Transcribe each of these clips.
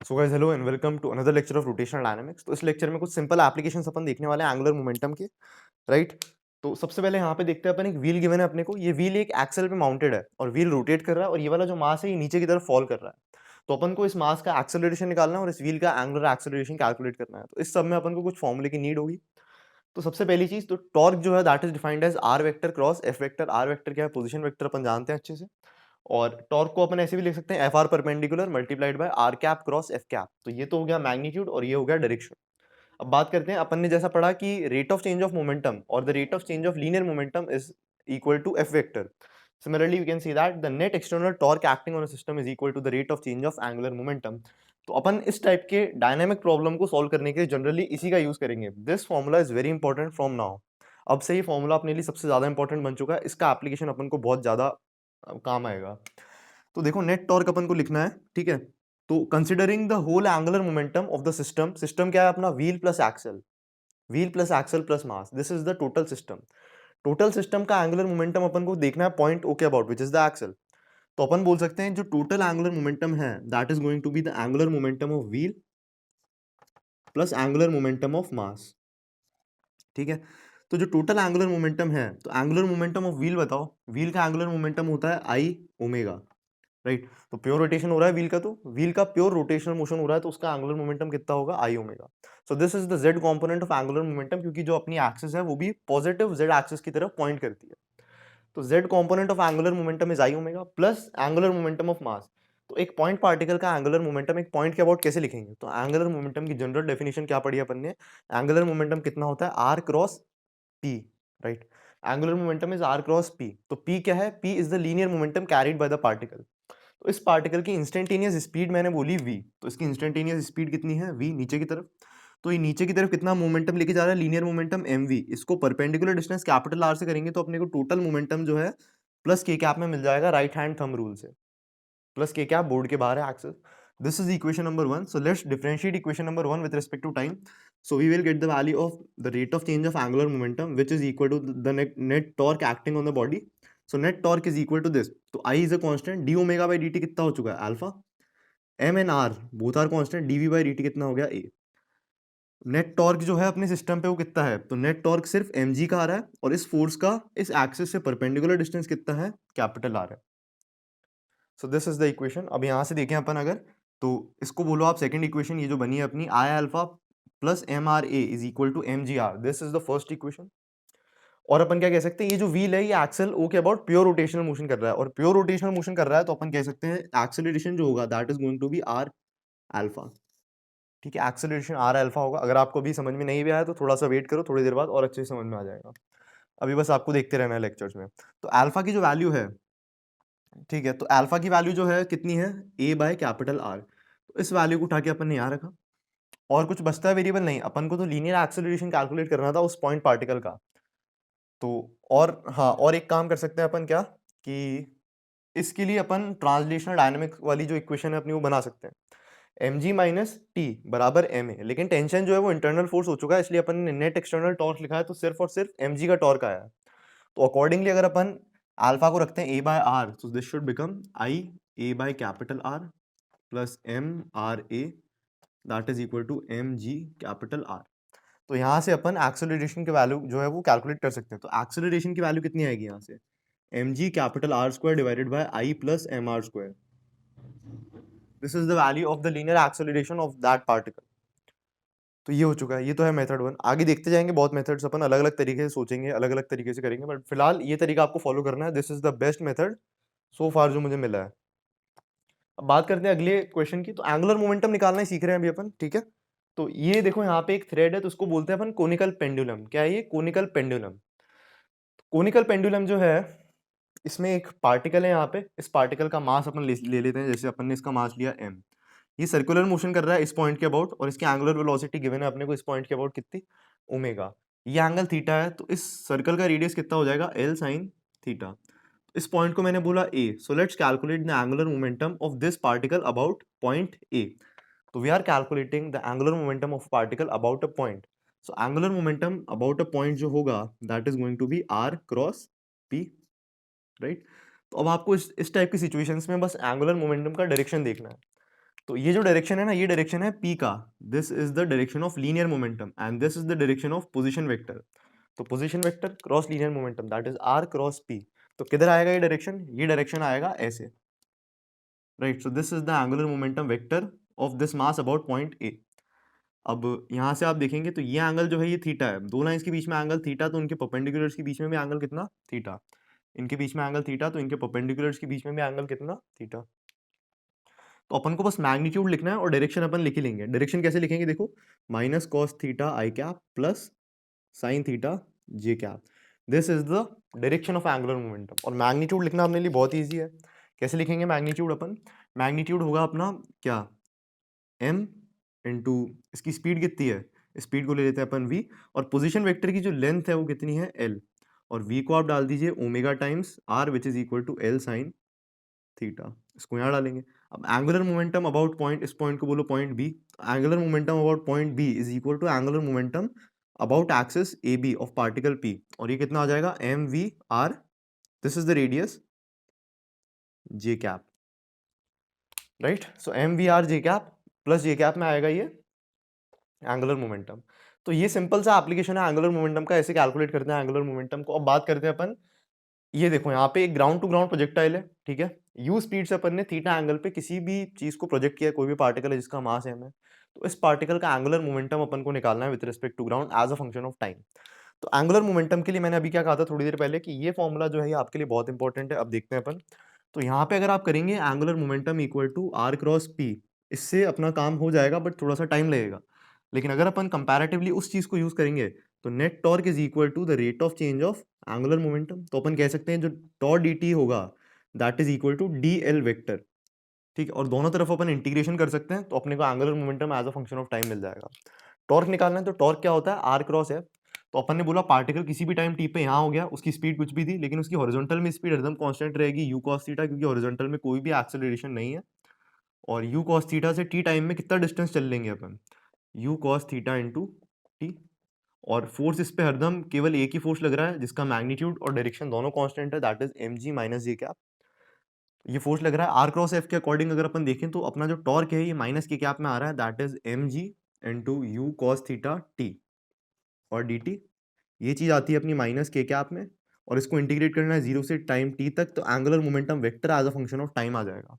So guys hello and welcome to another lecture of rotational dynamics. तो इस lecture में कुछ सिंपल एप्लीकेशंस अपन देखने वाले हैं एंगुलर मोमेंटम के, राइट। तो सबसे पहले यहाँ पे देखते हैं अपन, एक व्हील गिवन है अपने को। ये व्हील एक एक्सल पे माउंटेड है और व्हील रोटेट कर रहा है और ये वाला जो मास है ये नीचे की तरफ फॉल कर रहा है। तो अपन को इस मास का एक्सेलरेशन निकालना है और इस व्हील का एंगुलर एक्सेलरेशन कैलकुलेट करना है। तो इस सब में अपन को कुछ फॉर्मूले की नीड होगी। तो सबसे पहली चीज, तो टॉर्क जो है that is defined as R vector cross F vector. R vector क्या है? पोजीशन वेक्टर, अपन जानते हैं अच्छे से। और टॉर्क को अपन ऐसे भी लिख सकते हैं, F R perpendicular multiplied by R cap cross F cap. तो ये तो हो गया मैग्नीट्यूड और ये हो गया डायरेक्शन। अब बात करते हैं, अपन ने जैसा पढ़ा कि rate of change of momentum और the rate of change of linear momentum is equal to F vector. Similarly, we can see that the net external torque acting on a system is equal to the rate of change of angular momentum. तो अपन इस type के dynamic problem को solve करने के लिए generally इसी का use करेंगे। This formula is very important from now. अब से ही फॉर्मूला अपने लिए सबसे ज्यादा इंपॉर्टेंट बन चुका है। इसका एप्लीकेशन अपन को बहुत ज्यादा काम आएगा। तो देखो, नेट टॉर्क अपन को लिखना है, ठीक है। तो considering the whole angular momentum of the system, system क्या है अपना? Wheel plus axle, wheel plus axle plus mass, this is the total system. Total system का एंगुलर मोमेंटम अपन को देखना है पॉइंट ओ के about, which is the axle. तो अपन बोल सकते हैं जो टोटल एंगुलर मोमेंटम है that is going to be the angular momentum of wheel plus angular momentum of mass, ठीक है। तो जो टोटल एंगुलर मोमेंटम है, तो एंगुलर मोमेंटम ऑफ व्हील बताओ। व्हील का एंगुलर मोमेंटम होता है आई ओमेगा, राइट। तो प्योर रोटेशन हो रहा है व्हील का, तो व्हील का प्योर रोटेशनल मोशन हो रहा है, तो उसका एंगुलर मोमेंटम कितना होगा? I omega. So this is the Z component of angular momentum, क्योंकि जो अपनी एक्सिस है वो भी पॉजिटिव जेड एक्सिस की तरफ पॉइंट करती है। तो Z component of angular momentum is I omega plus angular momentum of mass. तो एक पॉइंट पार्टिकल का एंगुलर मोमेंटम एक पॉइंट के अबाउट कैसे लिखेंगे? तो एंगुलर मोमेंटम की जनरल डेफिनेशन क्या पढ़ी अपन ने? एंगुलर मोमेंटम कितना होता है? Are cross P, right. Angular momentum is R cross P. तो पी क्या है? P is the linear momentum carried by the particle. तो इस पार्टिकल की इंस्टेंटेनियस स्पीड मैंने बोली v, तो इसकी इंस्टेंटेनियस स्पीड कितनी है? v, नीचे की तरफ। तो ये नीचे की तरफ कितना मोमेंटम लेके जा रहा है? Linear momentum mv। इसको परपेंडिकुलर डिस्टेंस कैपिटल आर से करेंगे तो अपने को टोटल मोमेंटम जो है प्लस के कैप में मिल जाएगा, राइट हैंड थंब रूल से। प्लस के कैप बोर्ड के बाहर है axis. This is equation number 1। So let's differentiate equation number 1 with respect to time. So we will get the value of the rate of change of angular momentum, which is equal to the net torque acting on the body. So net torque is equal to this. तो I is a constant, d omega by dt कितना हो चुका है? Alpha. m and r both are constant, dv by dt कितना हो गया? a। Net torque जो है अपने सिस्टम पे वो कितना है? तो नेट टॉर्क सिर्फ mg का आ रहा है और इस फोर्स का इस एक्सिस से परपेंडिकुलर डिस्टेंस कितना है? कैपिटल आर है। सो दिस इज द इक्वेशन। अब यहाँ से देखें अपन अगर, तो इसको बोलो आप सेकंड इक्वेशन, ये जो बनी है अपनी, I alpha plus m r a is equal to m g r, this is the first equation. और अपन क्या कह सकते हैं? ये जो व्हील है ये एक्सल ओ के अबाउट प्योर रोटेशनल मोशन कर रहा है, और प्योर रोटेशनल मोशन कर रहा है तो अपन कह सकते हैं एक्सेलरेशन जो होगा that is going to be r alpha, ठीक है। एक्सेलरेशन आर अल्फा होगा। अगर आपको अभी समझ में नहीं भी आया तो थोड़ा सा वेट करो, थोड़ी देर बाद और अच्छे से समझ में आ जाएगा। अभी बस आपको देखते रहना है लेक्चर्स में। तो अल्फा की जो वैल्यू है, ठीक है, तो अल्फा की वैल्यू जो है कितनी है? ए बाय कैपिटल आर। तो इस वैल्यू को उठा के अपन ने यहाँ रखा। और कुछ बचता है वेरिएबल? नहीं, अपन को तो लीनियर एक्सेलरेशन कैलकुलेट करना था उस पॉइंट पार्टिकल का। तो और हाँ, और एक काम कर सकते हैं अपन, क्या कि इसके लिए अपन ट्रांसलेशनल डायनामिक्स वाली जो इक्वेशन है अपनी वो बना सकते हैं। एम जी माइनस टी बराबर एम ए, लेकिन टेंशन जो है वो इंटरनल फोर्स हो चुका है, इसलिए अपन ने नेट एक्सटर्नल टॉर्क लिखा है, तो सिर्फ और सिर्फ एम जी का टॉर्क आया है। तो अकॉर्डिंगली अगर अपन अल्फा को रखते हैं ए बाय आर, तो this should become I a by capital R plus m r a, that is equal to m g capital R. तो यहाँ से अपन एक्सेलरेशन की वैल्यू जो है वो कैलकुलेट कर सकते हैं। तो एक्सेलरेशन की वैल्यू कितनी आएगी यहाँ से? M g capital R square divided by I plus m r square. This is the value of the linear acceleration of that particle. तो ये हो चुका है, ये तो है मेथड 1। आगे देखते जाएंगे बहुत मेथड्स, अपन अलग अलग तरीके से सोचेंगे, अलग अलग तरीके से करेंगे, बट फिलहाल ये तरीका आपको फॉलो करना है। This is the best method so far जो मुझे मिला है। अब बात करते हैं अगले क्वेश्चन की। तो एंगुलर मोमेंटम निकालना ही सीख रहे हैं अभी अपन, ठीक है। तो ये देखो यहाँ पे एक थ्रेड है, तो उसको बोलते हैं अपन कोनिकल पेंडुलम। क्या है ये? Conical pendulum. कोनिकल पेंडुलम जो है, इसमें एक पार्टिकल है यहाँ पे। इस पार्टिकल का मास अपन ले लेते हैं, जैसे अपन ने इसका मास लिया m। ये सर्कुलर मोशन कर रहा है इस पॉइंट के अबाउट, और इसकी एंगुलर वेलोसिटी गिवन है अपने को इस पॉइंट के अबाउट कितनी? ओमेगा। ये एंगल थीटा है, तो इस सर्कल का रेडियस कितना हो जाएगा? l sin theta. इस पॉइंट को मैंने बोला a, so let's calculate the angular momentum of this particle about point a। तो we are calculating the angular momentum of particle about a point. So angular momentum about a point जो होगा that is going to be r cross p, right. तो अब आपको इस type की situations में बस एंगुलर मोमेंटम का डायरेक्शन देखना है। तो ये जो डायरेक्शन है ना, ये डायरेक्शन है p का, this is the direction of linear momentum and this is the direction of position vector. तो position vector cross linear momentum that is r cross p। तो किधर आएगा ये डायरेक्शन आएगा ऐसे, right. So this is the angular momentum vector of this mass about point A. अब यहाँ से आप देखेंगे तो ये एंगल जो है ये थीटा है, दो लाइंस के बीच में एंगल थीटा, तो उनके परपेंडिकुलर्स के बीच में भी एंगल कितना, थीटा। इनके बीच में एंगल थीटा, तो इनके परपेंडिकुलर्स के बीच में भी एंगल कितना, थीटा। तो अपन को बस मैग्नीट्यूड लिखना है और डायरेक्शन अपन लिख ही लेंगे। डायरेक्शन कैसे लिखेंगे देखो, minus cos theta I cap plus sine theta J cap, this is the direction of angular momentum. और मैग्नीट्यूड लिखना अपने लिए बहुत ईजी है। कैसे लिखेंगे मैग्नीट्यूड अपन, मैग्नीट्यूड होगा अपना क्या, m इंटू इसकी स्पीड कितनी है, स्पीड को ले लेते हैं अपन v, और पोजीशन वेक्टर की जो लेंथ है वो कितनी है l, और v को आप डाल दीजिए omega times r which is equal to l sine theta, इसको यहाँ डालेंगे। अब एंगुलर मोमेंटम अबाउट पॉइंट, इस पॉइंट को बोलो point b, angular momentum about point b is equal to angular momentum about axis a b of particle p, और ये कितना आ जाएगा m v r, this is the radius j cap, right. So m v r j cap plus j cap में आएगा ये angular momentum. तो ये सिंपल सा एप्लीकेशन है एंगुलर मोमेंटम का, ऐसे कैलकुलेट करते हैं एंगुलर मोमेंटम को। अब बात करते हैं अपन, ये देखो यहाँ पे एक ग्राउंड टू ग्राउंड प्रोजेक्टाइल है, ठीक है। यू स्पीड से अपन ने थीटा एंगल पे किसी भी चीज को प्रोजेक्ट किया, कोई भी पार्टिकल है जिसका मास m है, तो इस पार्टिकल का एंगुलर मोमेंटम अपन को निकालना है with respect to ground as a function of time. तो एंगुलर मोमेंटम के लिए मैंने अभी क्या कहा था थोड़ी देर पहले कि ये फॉर्मूला जो है ये आपके लिए बहुत इंपॉर्टेंट है। अब देखते हैं अपन, तो यहाँ पे अगर आप करेंगे angular momentum equal to r cross p, इससे अपना काम हो जाएगा बट थोड़ा सा टाइम लगेगा। लेकिन अगर अपन कंपैरेटिवली उस चीज को यूज करेंगे तो net torque is equal to the rate of change of angular momentum. तो अपन कह सकते हैं जो टॉर्क डी टी होगा that is equal to d l vector, ठीक है। और दोनों तरफ अपन इंटीग्रेशन कर सकते हैं तो अपने को angular momentum as a function of time मिल जाएगा। टॉर्क निकालना है तो टॉर्क क्या होता है, आर क्रॉस है। तो अपन ने बोला पार्टिकल किसी भी टाइम टी पे यहाँ हो गया, उसकी स्पीड कुछ भी थी, लेकिन उसकी हॉरिजॉन्टल में स्पीड एकदम कांस्टेंट रहेगी यू कॉस थीटा, क्योंकि हॉरिजॉन्टल में कोई भी एक्सेलरेशन नहीं है। और यू कॉस थीटा से टी टाइम में कितना डिस्टेंस चल लेंगे अपन, u cos theta into t. और फोर्स इस पे हरदम केवल एक ही फोर्स लग रहा है जिसका मैग्नीट्यूड और डायरेक्शन दोनों कांस्टेंट है, that is M g minus j cap. ये फोर्स लग रहा है आर क्रॉस एफ के अकॉर्डिंग। अगर अपन देखें तो अपना जो टॉर्क है ये माइनस के कैप में आ रहा है, that is M g into u cos theta t और डी टी। ये चीज आती है अपनी माइनस के कैप में, और इसको इंटीग्रेट करना है जीरो से टाइम टी तक, तो angular momentum vector as a function of time आ जाएगा।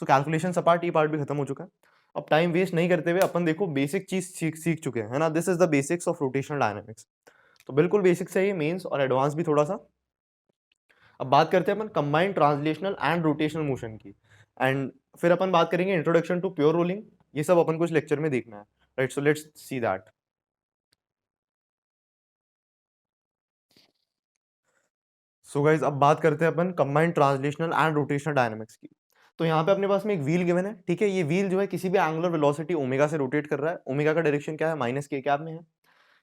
सो कैलकुलेशन पार्ट, ये पार्ट भी खत्म हो चुका है। अब टाइम वेस्ट नहीं करते हुए अपन देखो बेसिक चीज सीख चुके हैं, है ना। This is the basics of rotational dynamics. तो बिल्कुल बेसिक्स है ये, मेंस और एडवांस भी थोड़ा सा। अब बात करते हैं अपन combined translational and rotational motion की, एंड फिर अपन बात करेंगे इंट्रोडक्शन टू प्योर रोलिंग। ये सब अपन को इस लेक्चर में देखना है, right. So let's see that. So guys अब बात करते हैं अपन combined translational and rotational dynamics की। तो यहाँ पे अपने पास में एक व्हील गिवन है, ठीक है। ये व्हील जो है किसी भी एंगुलर वेलोसिटी ओमेगा से रोटेट कर रहा है। ओमेगा का डायरेक्शन क्या है, माइनस के कैप में है।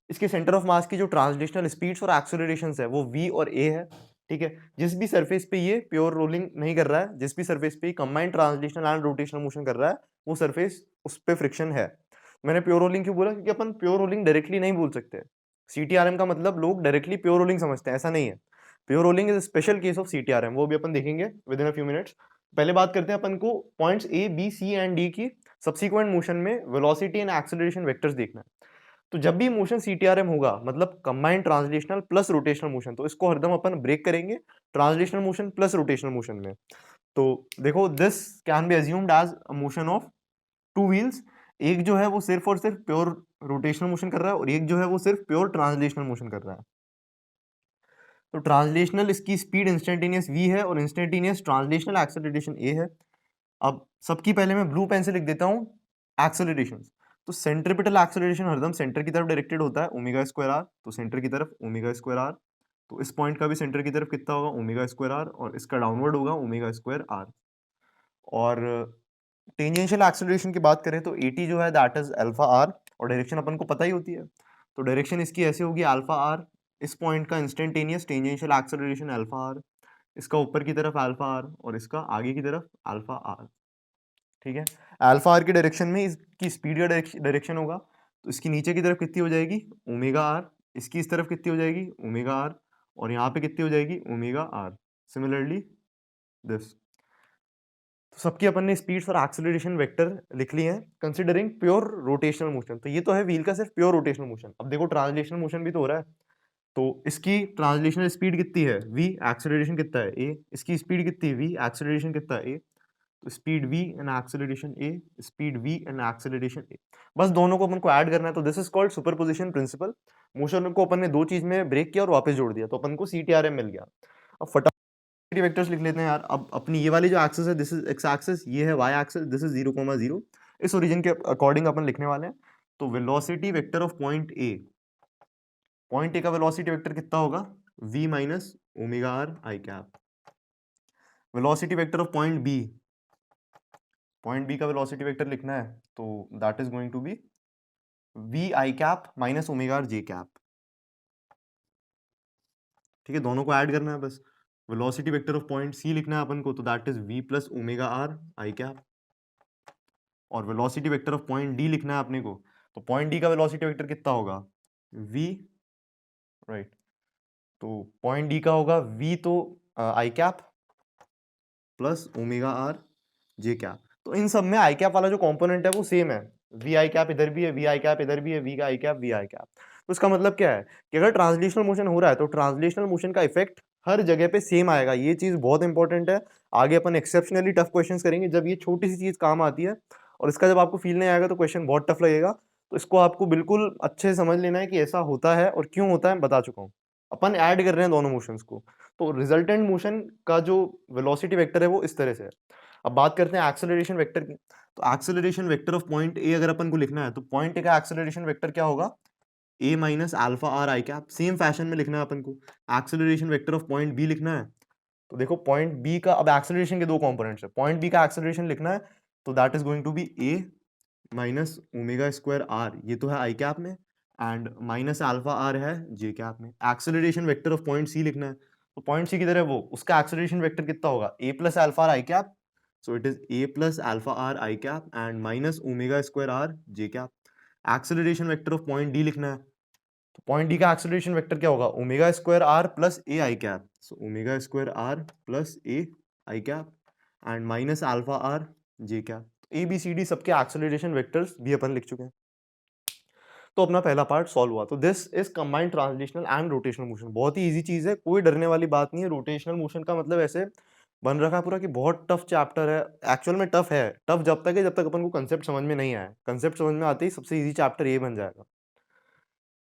इसके सेंटर ऑफ मास की जो ट्रांसलेशनल स्पीड्स और एक्सेलरेशंस है वो v और a है, ठीक है। जिस भी सरफेस पे ये प्योर रोलिंग नहीं कर रहा है, जिस भी सरफेस पे combined translational and rotational motion कर रहा है, वो सरफेस उस पे फ्रिक्शन है। मैंने प्योर रोलिंग क्यों बोला, क्योंकि अपन प्योर रोलिंग डायरेक्टली नहीं बोल सकते। सीटीआरएम का मतलब लोग डायरेक्टली प्योर रोलिंग समझते हैं, ऐसा नहीं है। Pure rolling is special case of CTRM, वो भी अपन देखेंगे within a few minutes. पहले बात करते हैं अपन को points A B C and D की सब्सिक्वेंट मोशन में वेलोसिटी एंड एक्सेलरेशन वेक्टर्स देखना है। तो जब भी मोशन सीटीआरएम होगा मतलब combined translational plus rotational motion, तो इसको हरदम अपन ब्रेक करेंगे translational motion plus rotational motion में। तो देखो this can be assumed as a motion of two wheels. एक जो है वो सिर्फ और सिर्फ प्योर रोटेशनल मोशन कर रहा है, और एक जो है वो सिर्फ प्योर ट्रांसलेशनल मोशन कर रहा है। तो ट्रांसलेशनल इसकी स्पीड इंस्टेंटेनियस v है और इंस्टेंटेनियस ट्रांसलेशनल एक्सेलरेशन a है। अब सबकी पहले मैं ब्लू पेन से लिख देता हूँ एक्सेलरेशन। तो सेंट्रिपिटल एक्सेलरेशन हरदम सेंटर की तरफ डायरेक्टेड होता है, ओमेगा स्क्वायर आर, तो सेंटर की तरफ ओमेगा स्क्वायर आर। तो इस पॉइंट का भी सेंटर की तरफ कितना होगा, ओमेगा स्क्वायर आर, और इसका डाउनवर्ड होगा ओमेगा स्क्वायर आर। और टेंजेंशियल एक्सेलरेशन की बात करें तो एटी जो है दैट इज अल्फा आर, और डायरेक्शन अपन को पता ही होती है। तो डायरेक्शन इसकी ऐसे होगी अल्फा आर, इस पॉइंट का instantaneous tangential acceleration alpha r, इसका ऊपर की तरफ अल्फा आर, और इसका आगे की तरफ अल्फा आर, ठीक है। अल्फा आर की डायरेक्शन में इसकी स्पीड का डायरेक्शन होगा, तो इसकी नीचे की तरफ कितनी हो जाएगी, ओमेगा आर। इसकी इस तरफ कितनी हो जाएगी, ओमेगा आर। और यहाँ पे कितनी हो जाएगी, ओमेगा आर। Similarly this. तो सबकी अपन ने स्पीड्स और एक्सेलरेशन वेक्टर लिख लिए हैं कंसीडरिंग प्योर रोटेशनल मोशन। तो ये तो है व्हील का सिर्फ प्योर रोटेशनल मोशन। अब देखो ट्रांसलेशनल मोशन भी तो हो रहा है, तो इसकी ट्रांसलेशनल स्पीड कितनी है v, एक्सेलरेशन कितना है a, इसकी स्पीड कितनी है v, एक्सेलरेशन कितना है a, तो speed v and acceleration a, speed v and acceleration a। बस दोनों को अपन को ऐड करना है, तो this is called superposition principle. Motion को अपन ने दो चीज में ब्रेक किया और वापस जोड़ दिया, तो अपन को CTRM मिल गया। अब फटाफट वेक्टर्स लिख लेते हैं यार। अब अपनी ये वाली जो एक्सिस है, दिस इज एक्स एक्सिस, ये है वाई एक्सिस, दिस इज 0,0। इस ओरिजिन के अकॉर्डिंग अपन लिखने वाले हैं। तो velocity vector of point a का वेलोसिटी वेक्टर कितना होगा, v minus omega r I cap. Velocity vector of point b का वेलोसिटी वेक्टर लिखना है, तो that is going to be v i cap minus omega r j cap. ठीक है, दोनों को ऐड करना है बस। Velocity vector of point c लिखना है अपन को, तो that is v plus omega r I cap. और velocity vector of point D लिखना है अपने को, तो पॉइंट डी का वेलोसिटी वेक्टर कितना होगा, v, राइट। तो पॉइंट डी का होगा v, तो i cap plus omega r j cap. तो इन सब में आई कैप वाला जो कंपोनेंट है वो सेम है, वी आई कैप इधर भी है, वी आई कैप इधर भी है, वी का आई कैप, वी आई कैप। तो इसका मतलब क्या है कि अगर ट्रांसलेशनल मोशन हो रहा है तो ट्रांसलेशनल मोशन का इफेक्ट हर जगह पे सेम आएगा। ये चीज बहुत इंपॉर्टेंट है। आगे अपन एक्सेप्शनली टफ क्वेश्चंस करेंगे जब ये छोटी सी चीज काम आती है, और इसका जब आपको फील नहीं आएगा तो क्वेश्चन बहुत टफ लगेगा। तो इसको आपको बिल्कुल अच्छे से समझ लेना है कि ऐसा होता है और क्यों होता है, बता चुका हूँ। अपन ऐड कर रहे हैं दोनों मोशंस को, तो रिजल्टेंट मोशन का जो वेलोसिटी वेक्टर है वो इस तरह से है। अब बात करते हैं एक्सेलरेशन वेक्टर की। तो एक्सेलरेशन वेक्टर ऑफ पॉइंट ए अगर अपन को लिखना है, तो पॉइंट ए का एक्सेलरेशन वेक्टर क्या होगा, a minus alpha r I cap. Same fashion में लिखना है अपन को। Acceleration vector of point B लिखना है, तो देखो पॉइंट बी का, अब एक्सेलरेशन के दो कंपोनेंट्स है, पॉइंट बी का एक्सेलरेशन लिखना है, तो that is going to be a minus omega square r, ये तो है आई कैप में, एंड माइनस अल्फा आर है जे कैप में। Acceleration vector of point c लिखना है, तो पॉइंट सी किधर है वो, उसका एक्सेलरेशन वेक्टर कितना होगा, a plus alpha r I cap, so it is a plus alpha r I cap and minus omega square r j cap। Acceleration vector of point D लिखना है, तो पॉइंट डी का acceleration vector क्या होगा, omega square r plus a i cap, so omega square r plus a i cap and minus alpha r j cap. A B C d सबके acceleration vectors भी अपन लिख चुके हैं। तो अपना पहला पार्ट सॉल्व हुआ। तो this is combined translational and rotational motion. बहुत ही इजी चीज है, कोई डरने वाली बात नहीं है। रोटेशनल मोशन का मतलब ऐसे बन रखा है पूरा कि बहुत टफ चैप्टर है। एक्चुअल में टफ है, टफ जब तक है जब तक अपन को कंसेप्ट समझ में नहीं आया। कंसेप्ट समझ में आते ही सबसे इजी चैप्टर ये बन जाएगा।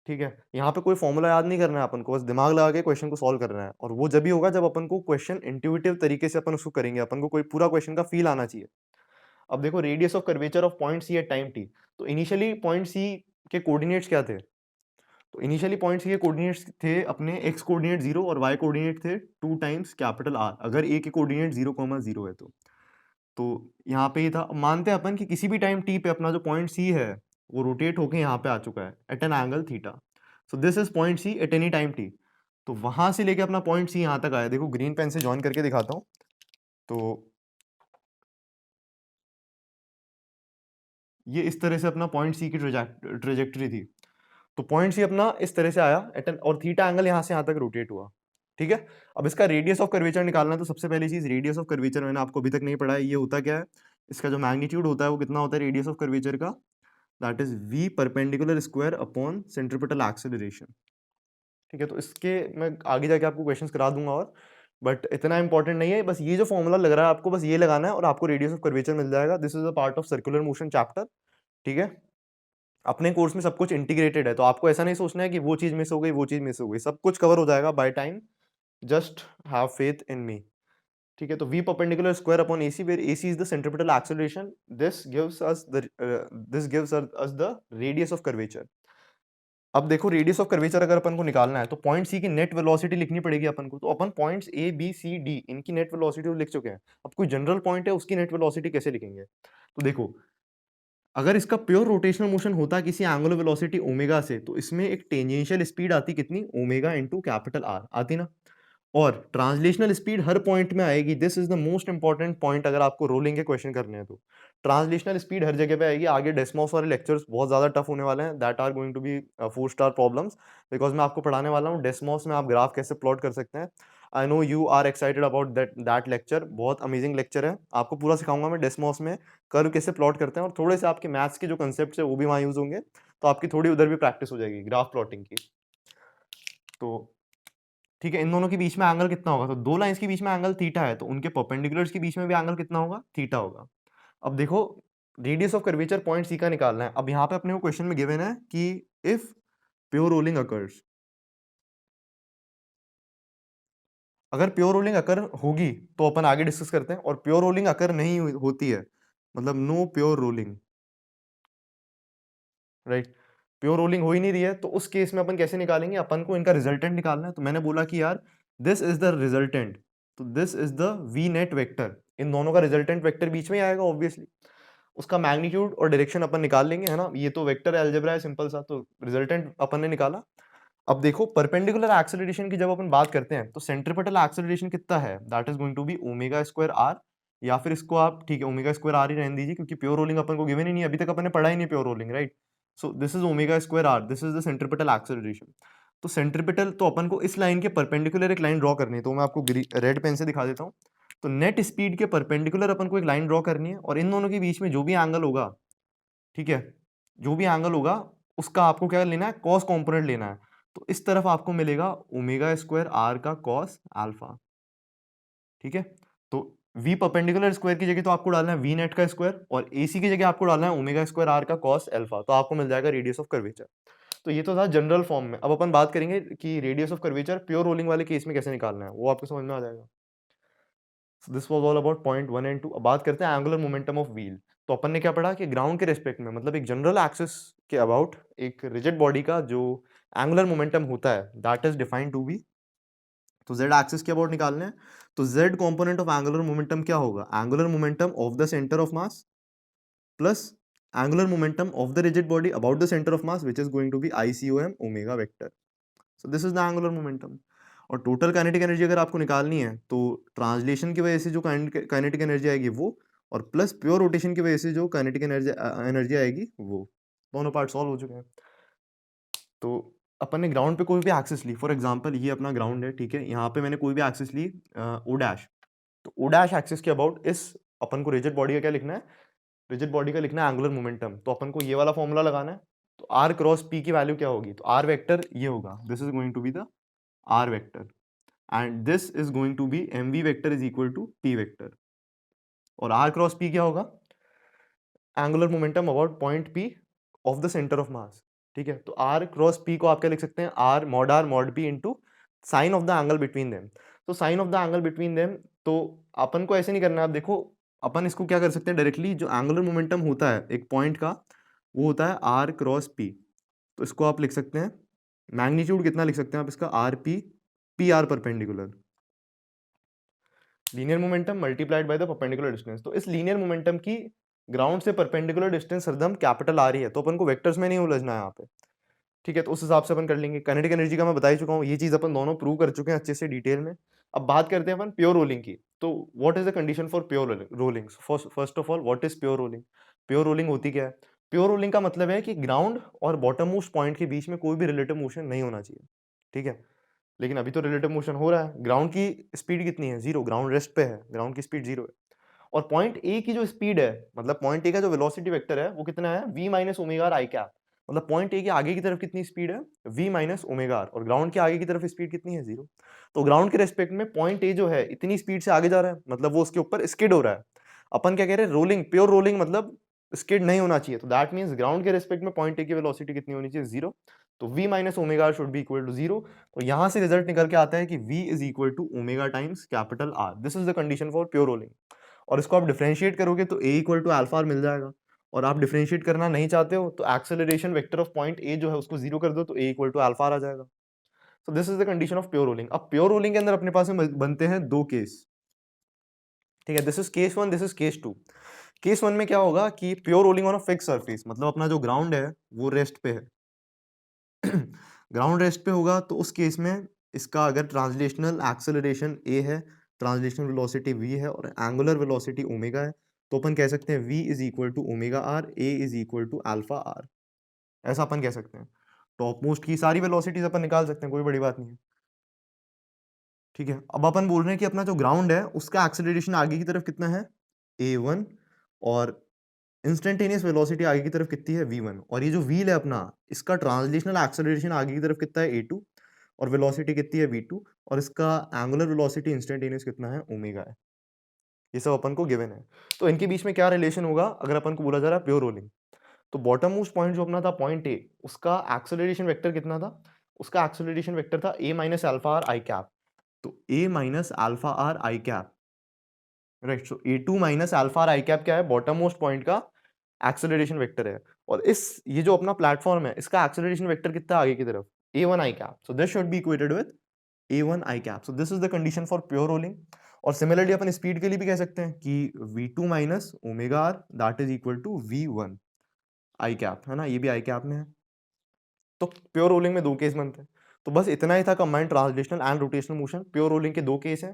ठीक है, यहाँ पे कोई फॉर्मूला याद नहीं करना है अपन को, बस दिमाग लगा के क्वेश्चन को सॉल्व करना है। और वो जब भी होगा जब अपन को क्वेश्चन इंट्यूटिव तरीके से अपन उसको करेंगे, अपन को कोई पूरा क्वेश्चन का फील आना चाहिए। अब देखो radius of curvature of point c at time t. तो इनिशियली पॉइंट सी के कोऑर्डिनेट्स क्या थे, तो इनिशियली पॉइंट सी के कोऑर्डिनेट्स थे अपने एक्स कोऑर्डिनेट 0 और वाई कोऑर्डिनेट थे 2 टाइम्स कैपिटल आर, अगर ए के कोऑर्डिनेट 0,0 है तो यहाँ पे ये था। मानते हैं अपन कि किसी भी टाइम टी पे अपना जो पॉइंट सी है वो रोटेट होके यहाँ पे आ चुका है at an angle theta. So this is point c at any time t. तो वहां से लेके अपना पॉइंट सी यहाँ तक आया। देखो ग्रीन पेन से जॉइन करके दिखाता हूँ। तो ये इस तरह से अपना पॉइंट सी की ट्रेजेक्टरी थी। तो पॉइंट सी अपना इस तरह से आया एट एन, और थीटा एंगल यहाँ से यहाँ तक रोटेट हुआ। ठीक है, अब इसका रेडियस ऑफ कर्वेचर निकालना है। तो सबसे पहली चीज रेडियस ऑफ कर्वेचर मैंने आपको अभी तक नहीं पढ़ा है। ये होता क्या है, इसका जो मैग्नीट्यूड होता है वो कितना होता है रेडियस ऑफ कर्वेचर का, that is v perpendicular square upon centripetal acceleration. ठीक है, तो इसके मैं आगे जाके आपको क्वेश्चंस करा दूंगा और, बट इतना इंपॉर्टेंट नहीं है। बस ये जो फॉर्मूला लग रहा है आपको, बस ये लगाना है और आपको रेडियस ऑफ कर्वेचर मिल जाएगा। This is a part of circular motion chapter. ठीक है, अपने कोर्स में सब कुछ इंटीग्रेटेड है, तो आपको ऐसा नहीं सोचना है कि वो चीज मिस हो गई, वो चीज मिस हो गई। सब कुछ कवर हो जाएगा by time, just have faith in me. ठीक है, तो v perpendicular square upon AC, where AC is the centripetal acceleration, this gives us the radius of curvature। अब देखो रेडियस ऑफ कर्वेचर अगर अपन को निकालना है तो पॉइंट सी की नेट वेलोसिटी लिखनी पड़ेगी अपन को। तो अपन points A B C D इनकी नेट वेलोसिटी लिख चुके हैं। अब कोई जनरल पॉइंट है उसकी नेट वेलोसिटी कैसे लिखेंगे, तो देखो अगर इसका प्योर रोटेशनल मोशन होता किसी एंगुलर वेलोसिटी ओमेगा से, तो इसमें एक टेंजेंशियल स्पीड आती कितनी, ओमेगा इंटू कैपिटल आर आती ना। और ट्रांसलेशनल स्पीड हर पॉइंट में आएगी। This is the most important point अगर आपको रोलिंग के क्वेश्चन करने हैं तो। ट्रांसलेशनल स्पीड हर जगह पे आएगी। आगे डेस्मोस वाले लेक्चर्स बहुत ज्यादा टफ होने वाले हैं, that are going to be 4 star problems, because मैं आपको पढ़ाने वाला हूँ डेस्मोस में आप ग्राफ कैसे प्लॉट कर सकते हैं। I know you are excited about that lecture, बहुत अमेजिंग लेक्चर है, आपको पूरा सिखाऊंगा मैं डेस्मॉस में कर्व कैसे प्लॉट करते हैं, और थोड़े से आपके मैथ्स के जो कंसेप्ट है वो भी वहाँ यूज होंगे, तो आपकी थोड़ी उधर भी प्रैक्टिस हो जाएगी ग्राफ प्लॉटिंग की। तो ठीक है, इन दोनों के बीच में एंगल कितना होगा, तो दो लाइंस के बीच में एंगल थीटा है, तो उनके परपेंडिकुलर्स के बीच में भी एंगल कितना होगा, थीटा होगा। अब देखो, radius of curvature point c का निकालना है। अब यहाँ पे अपने को क्वेश्चन में गिवन है कि इफ प्योर रोलिंग अकर्स, अगर प्योर रोलिंग अकर होगी तो अपन आगे डिस्कस करते हैं, और प्योर रोलिंग अकर नहीं होती है, मतलब no pure rolling, right, pure rolling हो ही नहीं रही है, तो उस केस में अपन कैसे निकालेंगे, अपन को इनका रिजल्टेंट निकालना है। तो मैंने बोला कि यार दिस इज द रिजल्टेंट, तो this is the v net vector, इन दोनों का रिजल्टेंट वेक्टर बीच में ही आएगा ऑब्वियसली, उसका मैग्नीट्यूड और डायरेक्शन अपन निकाल लेंगे, है ना, ये तो वेक्टर अलजेब्रा है सिंपल सा, तो रिजल्टेंट अपन ने निकाला। अब देखो, परपेंडिकुलर एक्सेलरेशन की जब अपन बात करते हैं तो सेंट्रीपिटल एक्सेलरेशन कितना है, that is going to be omega square r, या फिर इसको आप ठीक है ओमेगा स्क्वायर आर ही रहने दीजिए, क्योंकि प्योर रोलिंग अपन को गिवन ही नहीं है, अभी तक अपन ने पढ़ा ही नहीं pure rolling, right. So this is omega square r, this is the centripetal acceleration. तो सेंट्रीपिटल, तो अपन को इस लाइन के परपेंडिकुलर एक लाइन ड्रॉ करनी है, तो मैं आपको रेड पेन से दिखा देता हूँ। तो नेट स्पीड के परपेंडिकुलर अपन को एक लाइन ड्रॉ करनी है, और इन दोनों के बीच में जो भी एंगल होगा, ठीक है, जो भी एंगल होगा उसका आपको क्या लेना है, कॉस कंपोनेंट लेना है। तो इस तरफ आपको मिलेगा ओमेगा स्क्वायर आर का कॉस अल्फा, ठीक है। तो v परपेंडिकुलर स्क्वायर की जगह तो आपको डालना है वी नेट का स्क्वायर, और AC की जगह आपको डालना है ओमेगा स्क्वायर आर का कॉस अल्फा, तो आपको मिल जाएगा रेडियस ऑफ कर्वेचर। तो ये तो था जनरल फॉर्म में। अब अपन बात करेंगे कि radius of curvature pure rolling वाले केस में कैसे निकालना है, वो आपको समझ में आ जाएगा। This was all about point 1 and 2। अब बात करते हैं एंगुलर मोमेंटम ऑफ व्हील। तो अपन ने क्या पढ़ा कि ग्राउंड के रिस्पेक्ट में, मतलब एक जनरल एक्सिस के अबाउट एक रिजिड बॉडी का जो एंगुलर मोमेंटम होता है, that is defined to be, तो z एक्सिस के अबाउट निकालना है, तो z component of angular momentum क्या होगा, angular momentum of the centre of mass plus angular momentum of the rigid body about the centre of mass, which is going to be ICOM omega vector. So this is the angular momentum. और total kinetic energy अगर आपको निकालनी है, तो translation की वजह से जो काइनेटिक एनर्जी आएगी वो, और प्लस प्योर रोटेशन की वजह से जो काइनेटिक एनर्जी एनर्जी आएगी वो, दोनों पार्ट सॉल्व हो चुके हैं। तो अपन ने ग्राउंड पे कोई भी एक्सिस ली, फॉर एग्जांपल ये अपना ग्राउंड है, ठीक है, यहाँ पे मैंने कोई भी एक्सिस ली ओ डैश, तो ओ डैश एक्सिस के अबाउट इस, अपन को रिजिड बॉडी का क्या लिखना है, रिजिड बॉडी का लिखना है एंगुलर मोमेंटम, तो अपन को ये वाला फॉर्मूला लगाना है। तो आर क्रॉस पी की वैल्यू क्या होगी, तो आर वेक्टर ये होगा, this is going to be the r vector, and this is going to be m v vector is equal to p vector. और आर क्रॉस पी क्या होगा, angular momentum about point p of the centre of mass, ठीक है। तो r cross P को आप क्या लिख सकते हैं, r mod p into sine of the angle between them. तो sine of the angle between them, तो अपन को ऐसे नहीं करना है, आप देखो, अपन इसको क्या कर सकते हैं डायरेक्टली, जो एंगुलर मोमेंटम होता है एक पॉइंट का, वो होता है आर क्रॉस पी, तो इसको आप लिख सकते हैं, मैग्नीट्यूड कितना लिख सकते हैं आप इसका, R P, P R perpendicular, linear momentum multiplied by the perpendicular distance. तो इस लीनियर मोमेंटम की ग्राउंड से परपेंडिकुलर डिस्टेंस हरदम कैपिटल आ रही है, तो अपन को वेक्टर्स में नहीं उलझना है यहाँ पे, ठीक है। तो उस हिसाब से अपन कर लेंगे। काइनेटिक एनर्जी का मैं बता ही चुका हूँ, ये चीज अपन दोनों प्रूव कर चुके हैं अच्छे से डिटेल में। अब बात करते हैं अपन प्योर रोलिंग की। तो what is the condition for pure rolling, first of all what is pure rolling, pure rolling होती क्या है, प्योर रोलिंग का मतलब है कि ग्राउंड और बॉटम मोस्ट पॉइंट के बीच में कोई भी रिलेटिव मोशन नहीं होना चाहिए, ठीक है। लेकिन अभी तो रिलेटिव मोशन हो रहा है, ग्राउंड की स्पीड कितनी है, जीरो, ग्राउंड रेस्ट पे है, ग्राउंड की स्पीड जीरो है। और पॉइंट ए की जो स्पीड है, मतलब पॉइंट ए का जो वेलोसिटी वेक्टर है वो कितना है, v माइनस ओमेगा आर आई कैप, मतलब पॉइंट ए के आगे की तरफ कितनी स्पीड है, v माइनस ओमेगा आर, और ग्राउंड के आगे की तरफ स्पीड कितनी है, जीरो। तो ग्राउंड के रेस्पेक्ट में पॉइंट ए जो है इतनी स्पीड से आगे जा रहा है, मतलब वो उसके ऊपर स्किड हो रहा है। अपन क्या कह रहे हैं, रोलिंग, प्योर रोलिंग मतलब स्किड नहीं होना चाहिए, तो दैट मींस ग्राउंड के रेस्पेक्ट में पॉइंट ए की वेलोसिटी कितनी होनी चाहिए, जीरो। तो v minus omega r should be equal to zero. तो यहां से रिजल्ट निकल के आता है कि v is equal to omega times capital R, this is the condition for pure rolling. और इसको आप डिफरेंशिएट करोगे तो a equal to alpha R मिल जाएगा। और आप डिफरेंशिएट करना नहीं चाहते हो तो acceleration vector of point a जो है उसको जीरो कर दो, तो a equal to alpha R आ जाएगा। So this is the condition of pure rolling. अब प्योर रोलिंग के अंदर अपने पास में बनते हैं दो केस, ठीक है, this is case one, this is case two. Case one में क्या होगा कि pure rolling on a fix surface, मतलब अपना जो ग्राउंड है वो रेस्ट पे है, ग्राउंड रेस्ट पे होगा, तो उस केस में इसका अगर ट्रांसलेशनल एक्सेलरेशन a है, ट्रांसलेशनल वेलोसिटी v है, और एंगुलर वेलोसिटी ओमेगा है, तो अपन कह सकते हैं v is equal to omega r, a is equal to alpha r, ऐसा अपन कह सकते हैं। टॉप मोस्ट की सारी वेलोसिटीज अपन निकाल सकते हैं, कोई बड़ी बात नहीं है। ठीक है, अब अपन बोल रहे हैं कि अपना जो ग्राउंड है उसका एक्सेलरेशन आगे की तरफ कितना है a1 और इंस्टेंटेनियस वेलोसिटी आगे की तरफ कितनी है v1 और ये जो व्हील है अपना इसका ट्रांसलेशनल एक्सेलरेशन आगे की तरफ कितना है a2 और वेलोसिटी कितनी है v2 और इसका एंगुलर वेलोसिटी इंस्टेंटेनियस कितना है ओमेगा है। ये सब अपन को गिवन है। तो इनके बीच में क्या रिलेशन होगा अगर अपन को बोला जा रहा है प्योर रोलिंग। तो बॉटम मोस्ट पॉइंट जो अपना था पॉइंट ए उसका एक्सेलरेशन वेक्टर कितना था? उसका एक्सेलरेशन वेक्टर था a minus alpha r I cap. तो a minus alpha r I cap, right. So a2 minus alpha r I cap क्या है? बॉटम मोस्ट पॉइंट का एक्सेलरेशन वेक्टर है। और इस ये जो अपना प्लेटफॉर्म है इसका एक्सेलरेशन वेक्टर कितना आगे की तरफ? a1 i cap. So this should be equated with a1 i cap. So this is the condition for pure rolling. और सिमिलरली अपन स्पीड के लिए भी कह सकते हैं कि v2 minus omega r that is equal to v1 i cap, है ना, ये भी आई कैप में है। तो प्योर रोलिंग में दो केस बनते हैं। तो बस इतना ही था combined translational and rotational motion. Pure rolling के दो केस हैं।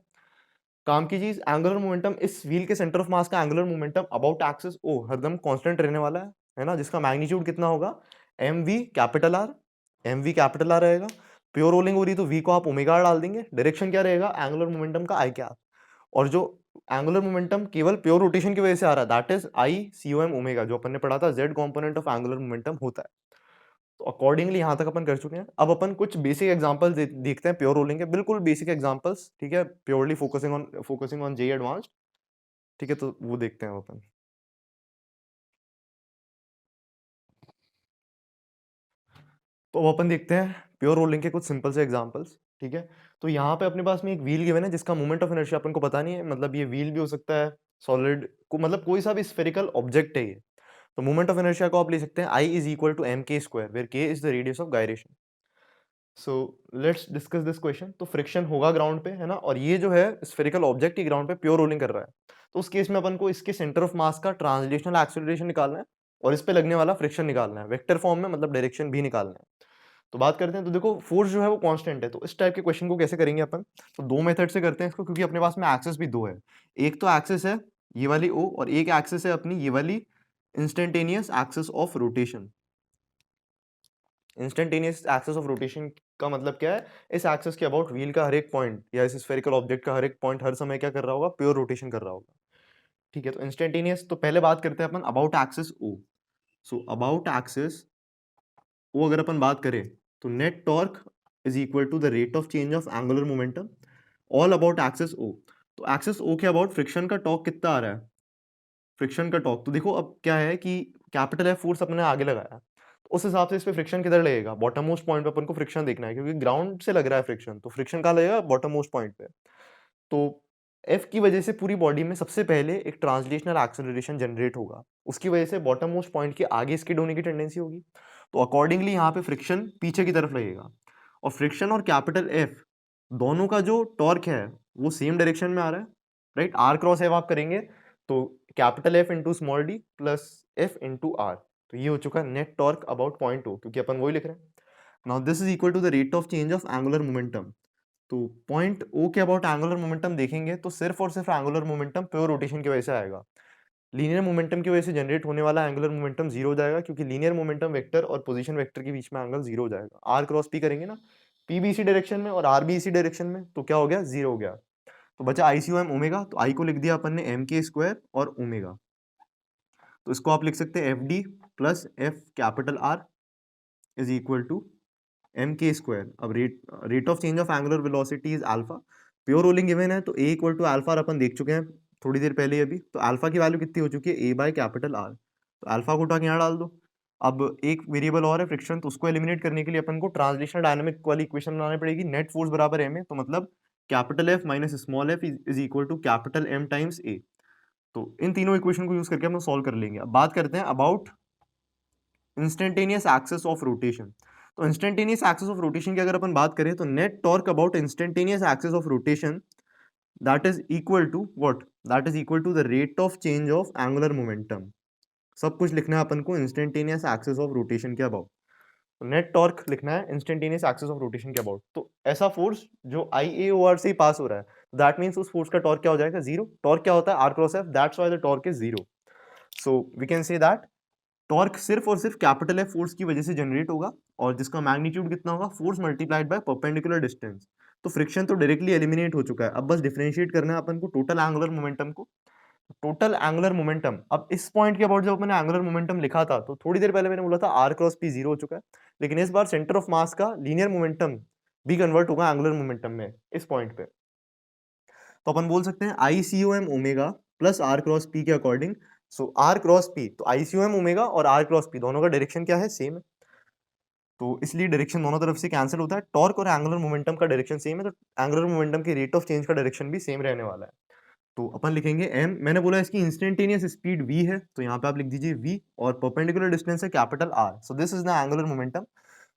काम की चीज एंगुलर मोमेंटम, इस व्हील के सेंटर ऑफ मास का angular momentum about axis o हरदम कांस्टेंट रहने वाला है ना, जिसका मैग्नीट्यूड कितना होगा m v capital R. M v capital R रहेगा। प्योर रोलिंग हो रही तो वी को आप ओमेगा आर डाल देंगे। डायरेक्शन क्या रहेगा एंगुलर मोमेंटम का आई कैप। और जो एंगुलर मोमेंटम केवल प्योर रोटेशन की वजह से आ रहा है that is I c o m omega, जो अपन ने पढ़ा था z component of angular momentum होता है। तो अकॉर्डिंगली यहाँ तक अपन कर चुके हैं। अब अपन कुछ बेसिक एग्जांपल्स देखते हैं प्योर रोलिंग के, बिल्कुल बेसिक एग्जांपल्स, ठीक है, purely focusing on J advanced. ठीक है, तो वो देखते हैं अपन। तो अब अपन देखते हैं प्योर रोलिंग के कुछ सिंपल से एग्जांपल्स। ठीक है, तो यहाँ पे अपने पास में एक व्हील गिवन है जिसका मोमेंट ऑफ इनर्शिया अपन को पता नहीं है, मतलब ये व्हील भी हो सकता है, सॉलिड को, मतलब कोई सा भी स्फेरिकल ऑब्जेक्ट है ये। तो मोमेंट ऑफ इनर्शिया को आप ले सकते हैं I is equal to m के स्क्वायर वेयर के is the radius of gyration. So let's discuss this question. तो फ्रिक्शन होगा ग्राउंड पे, है ना, और ये जो है स्फेरिकल ऑब्जेक्ट ही ग्राउंड पे प्योर रोलिंग कर रहा है। तो उस केस में अपन को इसके सेंटर ऑफ मास का ट्रांसलेशनल एक्सेलरेशन निकालना है और इस पे लगने वाला फ्रिक्शन निकालना है वेक्टर फॉर्म में, मतलब डायरेक्शन भी निकालना है। तो बात करते हैं। तो देखो फोर्स जो है वो कांस्टेंट है, तो इस टाइप के क्वेश्चन को कैसे करेंगे अपन? तो दो मेथड से करते हैं इसको, क्योंकि अपने पास में एक्सेस भी दो है। एक तो एक्सेस है ये वाली ओ और एक एक्सेस है अपनी ये वाली instantaneous axis of rotation. Instantaneous axis of rotation का मतलब क्या है? इस एक्सेस के अबाउट व्हील का हर एक पॉइंट या इस स्फेरिकल ऑब्जेक्ट का हर एक पॉइंट हर समय क्या कर रहा होगा? प्योर रोटेशन कर रहा होगा। ठीक है, तो इंस्टेंटेनियस, तो पहले बात करते हैं अपन about axis O. So about axis O अगर अपन बात करें तो net torque is equal to the rate of change of angular momentum all about axis O. तो एक्सिस ओ के अबाउट फ्रिक्शन का टॉर्क कितना आ रहा है? फ्रिक्शन का टॉर्क, तो देखो अब क्या है कि कैपिटल एफ फोर्स अपने आगे लगाया, तो उस हिसाब से इस पे फ्रिक्शन किधर लगेगा? बॉटम मोस्ट पॉइंट पे अपन को फ्रिक्शन देखना है, क्योंकि ग्राउंड से लग रहा है फ्रिक्शन, तो फ्रिक्शन कहाँ लगेगा? बॉटम मोस्ट पॉइंट पे। तो एफ की वजह से पूरी बॉडी में सबसे पहले एक ट्रांसलेशनल एक्सेलरेशन जनरेट होगा, उसकी वजह से बॉटम मोस्ट पॉइंट के आगे स्किड होने की टेंडेंसी होगी। तो अकॉर्डिंगली यहाँ पे फ्रिक्शन पीछे की तरफ लगेगा। और फ्रिक्शन और कैपिटल एफ दोनों का जो टॉर्क है वो सेम डायरेक्शन में आ रहा है, राइट। आर क्रॉस एफ आप करेंगे तो capital F into small d plus f into r, तो ये हो चुका net torque about point o, क्योंकि अपन वही लिख रहे हैं। Now this is equal to the rate of change of angular momentum. तो पॉइंट ओ के अबाउट एंगुलर मोमेंटम देखेंगे तो सिर्फ और सिर्फ एंगुलर मोमेंटम प्योर रोटेशन की वजह से आएगा। लीनियर मोमेंटम की वजह से जनरेट होने वाला एंगुलर मोमेंटम जीरो हो जाएगा, क्योंकि लीनियर मोमेंटम वेक्टर और पोजीशन वेक्टर के बीच में एंगल जीरो हो जाएगा। आर क्रॉस पी करेंगे ना, पी भी इसी डायरेक्शन में और आर भी इसी डायरेक्शन में, तो क्या हो गया? जीरो हो गया। तो बचा आई सी ओ एम ओमेगा, तो आई को लिख दिया अपन ने एम के स्क्वायर और ओमेगा। तो इसको आप लिख सकते हैं f d plus f capital R is equal to m के स्क्वायर। अब rate of change of angular velocity is alpha. Pure rolling given है तो ए इक्वल टू अल्फा अपन देख चुके हैं थोड़ी देर पहले अभी। तो अल्फा की वैल्यू कितनी हो चुकी है? ए बाय कैपिटल आर। तो अल्फा को उठा के यहाँ डाल दो। अब एक वेरिएबल और है फ्रिक्शन, तो उसको एलिमिनेट करने के लिए अपन को ट्रांसलेशनल डायनामिक वाली इक्वेशन बनानी पड़ेगी। नेट फोर्स बराबर एम है, तो मतलब capital F minus small f is equal to capital M times a. तो इन तीनों इक्वेशन को यूज करके हम सॉल्व कर लेंगे। अब बात करते हैं about instantaneous axis of rotation. तो इंस्टेंटेनियस एक्सेस ऑफ रोटेशन की अगर अपन बात करें तो net torque about instantaneous axis of rotation that is equal to what? That is equal to the rate of change of angular momentum. सब कुछ लिखना है अपन को इंस्टेंटेनियस एक्सेस ऑफ रोटेशन के अबाउट। तो नेट टॉर्क लिखना है इंस्टेंटेनियस एक्सेस ऑफ रोटेशन के अबाउट। तो ऐसा फोर्स जो आई ए ओ आर से ही पास हो रहा है, दैट मीन्स उस फोर्स का टॉर्क क्या हो जाएगा? जीरो। टॉर्क क्या होता है? Are cross F, that's why the torque is zero. So we can say that torque सिर्फ और सिर्फ कैपिटल एफ फोर्स की वजह से जनरेट होगा, और जिसका मैग्नीट्यूड कितना होगा? Force multiplied by perpendicular distance. तो फ्रिक्शन तो डायरेक्टली एलिमिनेट हो चुका है। अब बस डिफरेंशिएट करना है अपन को टोटल एंगुलर मोमेंटम को। टोटल एंगुलर मोमेंटम, अब इस पॉइंट के अबाउट जब मैंने एंगुलर मोमेंटम लिखा था तो थोड़ी देर पहले मैंने बोला था आर क्रॉस पी जीरो हो चुका है, लेकिन इस बार सेंटर ऑफ मास का लीनियर मोमेंटम भी कन्वर्ट होगा एंगुलर मोमेंटम में इस पॉइंट पे। तो अपन बोल सकते हैं ICOM omega plus are cross P के according. So r cross P, तो ICOM ओमेगा और आर क्रॉस पी दोनों का डायरेक्शन क्या है, सेम है। तो इसलिए डायरेक्शन दोनों तरफ से कैंसिल होता है। टॉर्क और एंगुलर मोमेंटम का डायरेक्शन सेम है, तो एंगुलर मोमेंटम के रेट ऑफ चेंज का डायरेक्शन भी सेम रहने वाला है। तो अपन लिखेंगे m, मैंने बोला इसकी इंस्टेंटेनियस स्पीड v है, तो यहाँ पे आप लिख दीजिए v, और परपेंडिकुलर डिस्टेंस है capital R। So this is the angular momentum.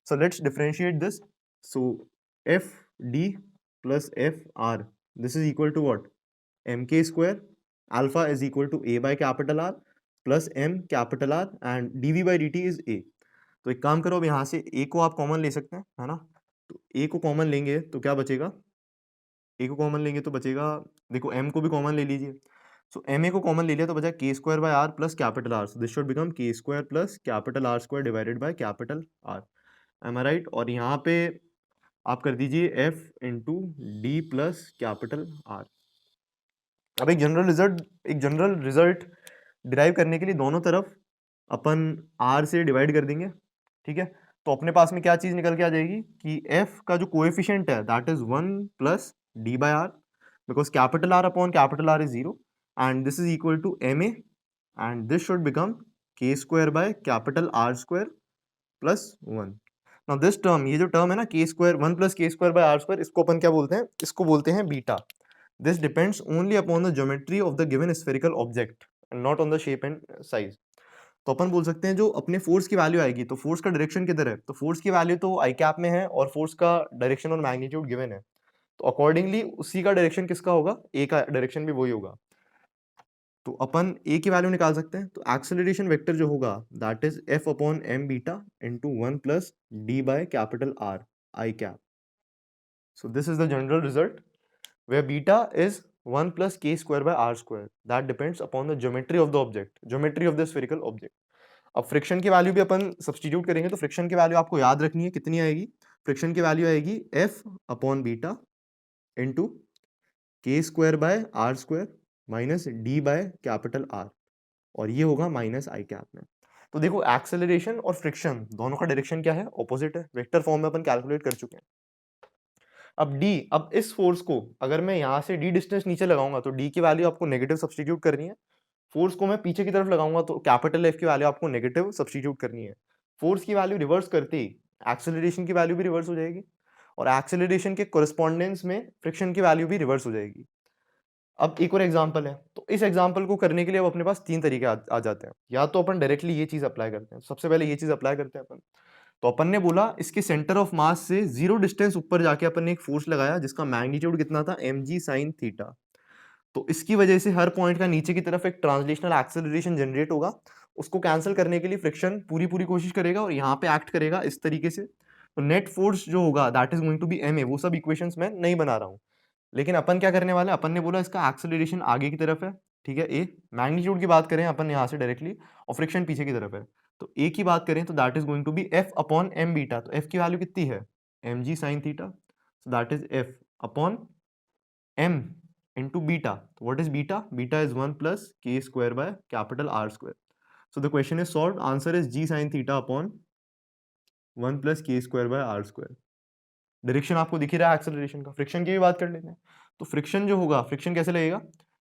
So let's differentiate this. So f d plus f r, this is equal to what, M के square, alpha is equal to a by capital R plus M capital R, and d v by d t is a. तो एक काम करो, अब यहाँ से ए को आप कॉमन ले सकते हैं, है ना। तो ए को कॉमन लेंगे तो क्या बचेगा, ए को कॉमन लेंगे तो बचेगा, देखो एम को भी कॉमन ले लीजिए। सो एम ए को कॉमन ले लिया तो बचा K square by R plus capital R. So this should become के square plus capital R square divided by capital R. Am I right? और यहाँ पे आप कर दीजिए F into D plus capital R. अब एक जनरल रिजल्ट डिराइव करने के लिए दोनों तरफ अपन आर से डिवाइड कर देंगे, ठीक है। तो अपने पास में क्या चीज निकल के आ जाएगी कि एफ का जो कोएफिशिएंट है that is 1 plus D by r, because capital R upon capital R is 0, and this is equal to m a, and this should become के square by capital R square plus 1। Now this term, ये जो term है ना k square 1 plus के square by are square, इसको अपन क्या बोलते हैं, इसको बोलते हैं beta. This depends only upon the geometry of the given spherical object, not on the shape and size. तो अपन बोल सकते हैं जो अपने फोर्स की वैल्यू आएगी, तो फोर्स का डायरेक्शन किधर है, तो फोर्स की वैल्यू तो आई कैप में है और फोर्स का डायरेक्शन और मैग्नीट्यूड गिवन है, तो अकॉर्डिंगली उसी का डायरेक्शन किसका होगा, ए का डायरेक्शन भी वही होगा। तो अपन ए की वैल्यू निकाल सकते हैं। तो एक्सेलरेशन वेक्टर जो होगा that is F upon M beta into 1 plus D by capital R I cap. So this is the general result where beta is 1 plus k square by r square, that depends upon the geometry of the object, geometry of the spherical object। अब friction की value भी अपन substitute करेंगे, तो friction की value आपको याद रखनी है, कितनी आएगी, फ्रिक्शन की वैल्यू आएगी f upon beta into K square by are square minus D by capital R, और ये होगा माइनस आई कैप में। तो देखो एक्सेलरेशन और फ्रिक्शन दोनों का डायरेक्शन क्या है, ऑपोजिट है, वेक्टर फॉर्म में अपन कैलकुलेट कर चुके हैं। अब d, अब इस फोर्स को अगर मैं यहाँ से d डिस्टेंस नीचे लगाऊंगा तो d की वैल्यू आपको नेगेटिव सब्स्टिट्यूट करनी है। फोर्स को मैं पीछे की तरफ लगाऊंगा तो कैपिटल F की वैल्यू आपको नेगेटिव सब्स्टिट्यूट करनी है। फोर्स की वैल्यू रिवर्स करते ही एक्सेलरेशन की वैल्यू भी रिवर्स हो जाएगी, और एक्सेलरेशन के कोरिस्पोंडेंस में फ्रिक्शन की वैल्यू भी रिवर्स हो जाएगी। अब एक और एग्जांपल है, तो इस एग्जांपल को करने के लिए अब अपने पास तीन तरीके आ जाते हैं। या तो अपन डायरेक्टली ये चीज अप्लाई करते हैं, सबसे पहले ये चीज अप्लाई करते हैं अपन। तो अपन ने बोला इसके सेंटर ऑफ मास से 0 डिस्टेंस ऊपर जाके अपन ने एक फोर्स लगाया जिसका मैग्नीट्यूड कितना था, mg sin थीटा। तो इसकी वजह से हर पॉइंट का नीचे की तरफ एक ट्रांसलेशनल एक्सेलरेशन जनरेट होगा। उसको कैंसिल करने के लिए फ्रिक्शन पूरी पूरी कोशिश करेगा और यहाँ पे एक्ट करेगा इस तरीके से। तो नेट फोर्स जो होगा that is going to be ma। वो सब इक्वेशंस मैं नहीं बना रहा हूँ, लेकिन अपन क्या करने वाले हैं, अपन ने बोला इसका एक्सेलरेशन आगे की तरफ है, ठीक है, ए। मैग्नीट्यूड की बात करें अपन यहाँ से डायरेक्टली, और फ्रिक्शन पीछे की तरफ है। तो ए की बात करें तो that is going to be f upon M beta. तो एफ की वैल्यू कितनी है, m ji sine theta, so that is F upon m into beta. तो what is beta, beta is 1 plus के square by capital R square. So the question is solved, answer is g sine theta upon 1 plus के square by are square. Direction आपको दिख ही रहा है acceleration का। Friction की भी बात कर लेते हैं। तो फ्रिक्शन जो होगा, फ्रिक्शन कैसे लगेगा,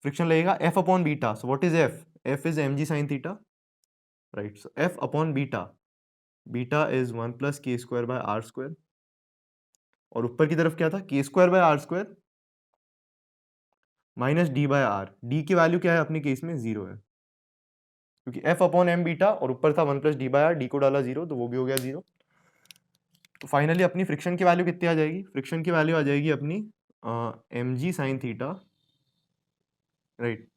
फ्रिक्शन लगेगा F upon beta. So what is F, F is M G sine theta, right. So F upon beta, beta is 1 plus के स्क्वायर बाय आर स्क्वायर, और ऊपर की तरफ क्या था, K square by are square minus D by R. D की value क्या है अपने केस में, 0 है, क्योंकि एफ अपॉन एम बीटा और ऊपर था 1 plus D by R, D को डाला 0 तो वो भी हो गया 0। तो फाइनली अपनी फ्रिक्शन की वैल्यू कितनी आ जाएगी, फ्रिक्शन की वैल्यू आ जाएगी अपनी m ji sine theta, right,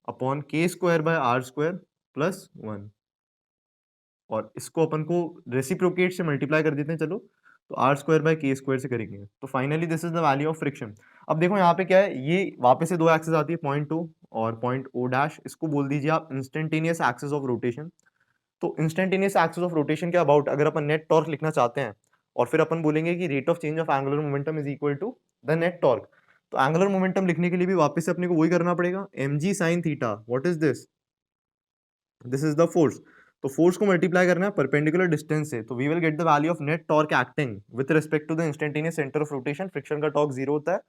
upon k square by are square plus 1, और इसको अपन को रेसिप्रोकेट से मल्टीप्लाई कर देते हैं, चलो। तो आर स्क्वायर बाय के स्क्वायर से करेंगे, तो finally this is the value of friction. अब देखो यहाँ पे क्या है, ये वापस से दो एक्सिस आती है, पॉइंट टू और पॉइंट ओ डैश। इसको बोल दीजिए आप इंस्टेंटेनियस एक्सिस ऑफ रोटेशन। तो इंस्टेंटेनियस एक्सिस ऑफ रोटेशन के अबाउट अगर अपन नेट टॉर्क लिखना चाहते हैं, और फिर अपन बोलेंगे कि rate of change of angular momentum is equal to the net torque. तो एंगुलर मोमेंटम लिखने के लिए भी वापस से अपने को वही करना पड़ेगा, mg sin theta, what is this? This is the force. तो फोर्स को मल्टीप्लाई करना है परपेंडिकुलर डिस्टेंस से, तो we will get the value of net torque acting with respect to the instantaneous centre of rotation. Friction का torque 0 होता है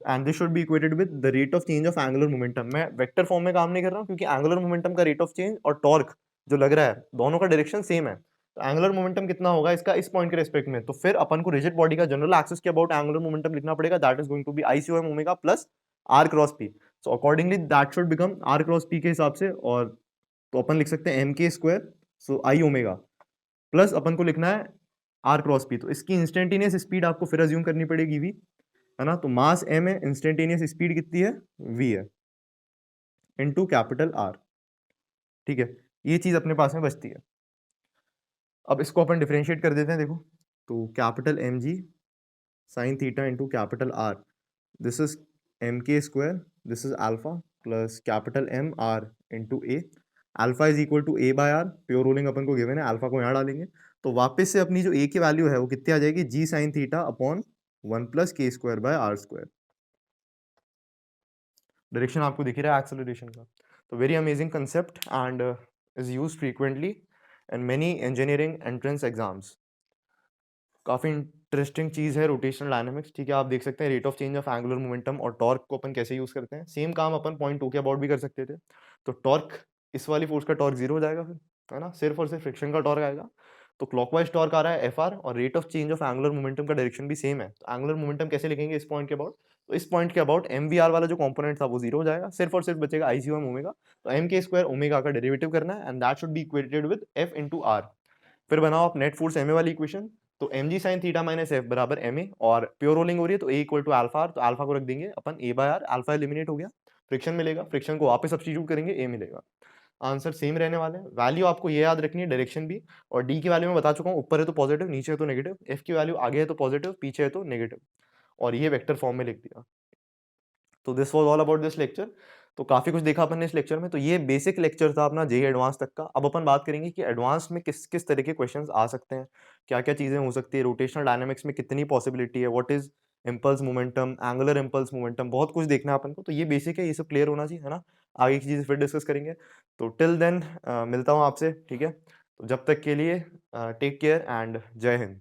and this should be equated with the rate of change of angular momentum. मैं vector form में काम नहीं कर रहा हूँ क्योंकि एंगुलर मोमेंटम का रेट ऑफ चेंज और टॉर्क जो लग रहा है दोनों का डायरेक्शन सेम है। तो एंगुलर मोमेंटम कितना होगा इसका इस पॉइंट के रिस्पेक्ट में, तो फिर अपन को रिजिड बॉडी का जनरल एक्सिस के अबाउट एंगुलर मोमेंटम लिखना पड़ेगा, that is going to be I C om omega plus are cross P. So accordingly that should become R cross P के हिसाब से, और तो अपन लिख सकते हैं एम के स्क्वायर, सो आई ओमेगा प्लस अपन को लिखना है आर क्रॉस पी। तो इसकी इंस्टेंटेनियस स्पीड आपको फिर अज्यूम करनी पड़ेगी वी, है ना। तो मास एम है, इंस्टेंटेनियस स्पीड कितनी है? वी है इनटू कैपिटल आर। ठीक है, ये चीज अपने पास में बचती है। अब इसको अपन डिफरेंशिएट कर देते हैं, देखो। तो capital M ji sine theta into capital R, this is M के square, this is alpha plus capital M R into a. Alpha is equal to a by R, pure rolling अपन को given है, alpha को यहाँ डालेंगे तो वापस से अपनी जो ए की वैल्यू है वो कितनी आ जाएगी? G sine theta upon 1 plus के square by are square. Direction आपको दिख रहा है एक्सेलरेशन का। तो very amazing concept and is used frequently in many engineering entrance exams. काफ़ी इंटरेस्टिंग चीज़ है रोटेशनल डायनामिक्स। ठीक है, आप देख सकते हैं rate of change of angular momentum और टॉर्क को अपन कैसे यूज़ करते हैं। सेम काम अपन पॉइंट 2 के अबाउट भी कर सकते थे। तो टॉर्क, इस वाली फोर्स का टॉर्क 0 हो जाएगा फिर, है ना, सिर्फ और सिर्फ फ्रिक्शन का टॉर्क आएगा। तो क्लॉकवाइज टॉर्क आ रहा है एफ आर और rate of change of angular momentum का डायरेक्शन भी सेम है। तो एंगुलर मोमेंटम कैसे लिखेंगे इस पॉइंट के अबाउट? तो इस पॉइंट के अबाउट एम वी आर वाला जो कॉम्पोनेंट था वो 0 हो जाएगा, सिर्फ और सिर्फ बचेगा आई सी ओम ओमेगा। तो एम के स्क्वायर ओमेगा का डेरिवेटिव करना है and that should be equated with F into R. फिर बनाओ आप नेट फोर्स एम ए वाली इक्वेशन। तो एम जी साइन थीटा माइनस एफ बराबर एम ए, और प्योर रोलिंग हो रही है तो ए इक्वल टू अल्फा आर, तो अल्फा को रख देंगे अपन A by R, alpha eliminate हो गया, फ्रिक्शन मिलेगा, फ्रिक्शन को वापस सब्स्टिट्यूट करेंगे, ए मिलेगा। आंसर सेम रहने वाले हैं। वैल्यू आपको ये याद रखनी है, डायरेक्शन भी। और डी की वैल्यू मैं बता चुका हूँ, ऊपर है तो पॉजिटिव, नीचे है तो नेगेटिव। एफ की वैल्यू आगे है तो पॉजिटिव, पीछे है तो नेगेटिव, और ये वेक्टर फॉर्म में लिख दिया। तो this was all about this lecture. तो काफ़ी कुछ देखा अपन ने इस लेक्चर में। तो ये बेसिक लेक्चर था अपना जेईई एडवांस तक का। अब अपन बात करेंगे कि एडवांस में किस किस तरह के क्वेश्चंस आ सकते हैं, क्या-क्या चीज़ें हो सकती है, रोटेशनल डायनामिक्स में कितनी पॉसिबिलिटी है, what is impulse momentum, angular impulse momentum, बहुत कुछ देखना है अपन को। तो ये बेसिक है, ये सब क्लियर होना चाहिए, है ना। आगे की चीज़ें फिर डिस्कस करेंगे। तो टिल देन मिलता हूँ आपसे, ठीक है। तो जब तक के लिए टेक केयर एंड जय हिंद।